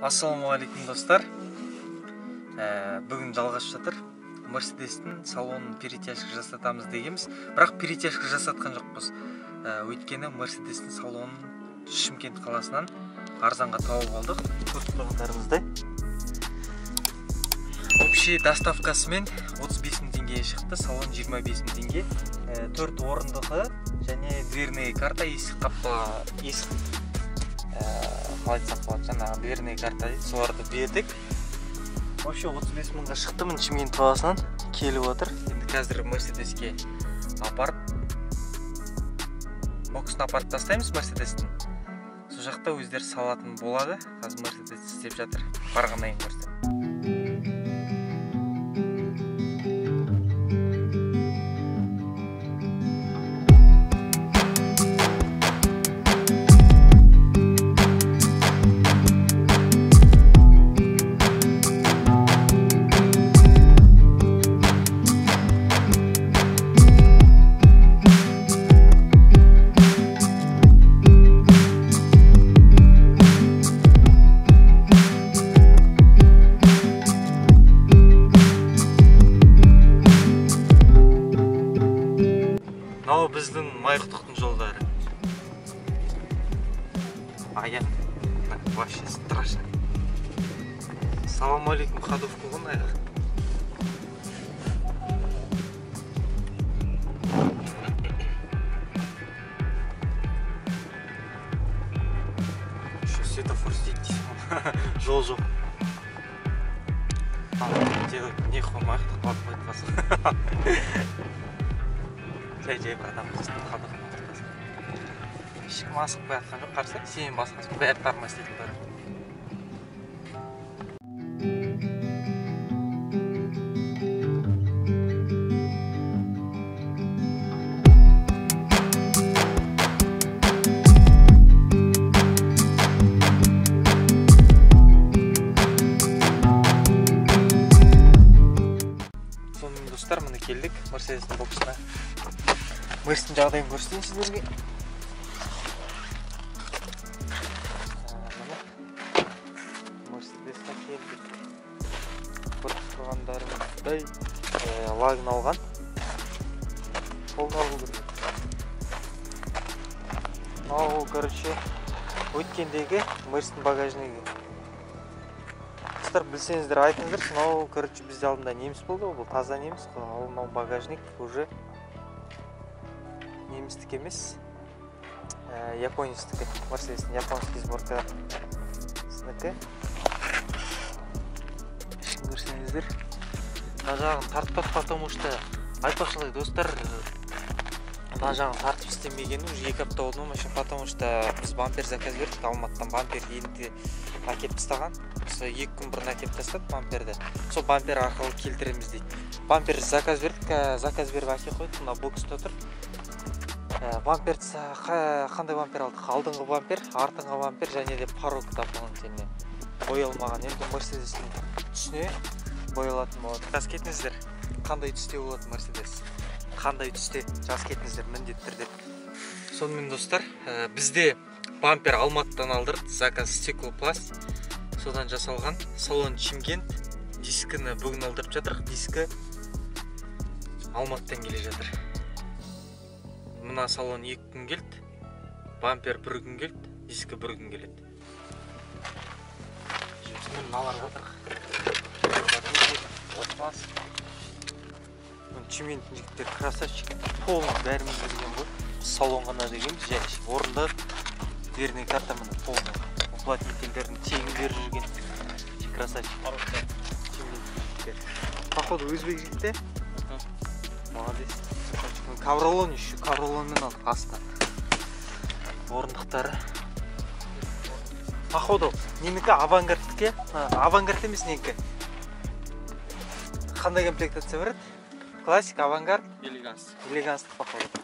Ассалаумағалейкум достар. Бүгін жалғасып жатыр. Мерседестің салонын перетяжка жасатамыз дегенбіз. Бірақ перетяжка жасатқан жоқпыз. Өйткені Мерседестің салонын Шымкент қаласынан арзанға тауып алдық. Көріп тұрғандарыңыздай. Общий доставкасымен 35 мың теңгеге шықты. Салон 25 мың теңге. 4 орындығы және дверная карта, есік қапқа, дверная карта дейді, соларды бердік. Вообще 35 мыңға шықты. Мін Шымкент қаласынан келіп отыр. Енді қазір Мерседеске апарып, боксын апарып тастаймыз Мерседестің. Сол жақта өздері салатын болады. Қазір Мерседес істеп жатыр. Барғаннан кейін көрсетемін. Мынау біздің Майқұдықтың жолдары. Аян, вообще страшно. Ассалаумағалейкум, ходовка ғой аяқ. Еще светофор істейді. Жол жоқ. Не қоймайық, қалып қойды басқа. Жай продам қыстың қадығын отыртасың. Ешкім асық қоятқан жоқ, қарсы, сен басқасын бәрі тармай істейтін бәрі. Сонымен достар, міне келдік Мерседестің боксына. Мерседестің жағдайын көрсетейін сіздерге. Мерседеске келдік. Көріп тұрғандарыңыздай лагын алған. Қолын алу керек. Мынау, короче, өткендегі Мерседестің багажнигі. Достар, білсеңіздер, айтыңыздар, мынау, короче, бізде алдында неміс болды, бұл таза неміс. Ал мынау багажник уже немістік емес, японистікі. Мерседестің японский сборка сыныкі. Ешкім көрсеңіздер. Мына жағын тартпады, потому что айтпақшылай достар, мына жағын тартып істемегені уже 2 апта болды ма, потому что біз бампер заказ бердік, Алматыдан бампер енді әкеп тастаған. 2 күн бұрын әкеп тастады бамперді. Сол бампер арқылы келтіреміз дейді. Бампер заказ бердік, заказ беріп әке қойдық, мына бокста отыр. Бампер қандай бампер алдық? Алдыңғы бампер, артыңғы бампер және де порог дополнительный боялмаған. Енді Мерседестің түсіне боялатын болады. Жаз кетіңіздер, қандай түсте болады Мерседес? Қандай түсте жаз кетіңіздер міндетті түрде. Сонымен достар, бізде бампер Алматыдан алдырды, заказ стеклопласт. Содан жасалған. Салон Шымкент. Дискіні бүгін алдырып жатыр. Дискі Алматыдан келе жатыр. Мына салон 2 күн келді, бампер 1 күн келді, дискі 1 күн келеді. Жұмысымен алар жатыр. Отмас. Шымкенттің жігіттер красавчик. Полный бәріміз берген ғой. Салонғана дегенбіз, және орында дверная карта міне полный. Уплотнительдердің тегін беріп жүрген. Красавчик. Походу өзбек жігіттер. Молодец. Кавролон еще, кавролонмен алдық астына. Орындықтары. Походу, ненікі авангардтіке, авангард емес ненікі. Қандай комплектация береді? Классик, авангард? Элеганс. Элеганстық походу.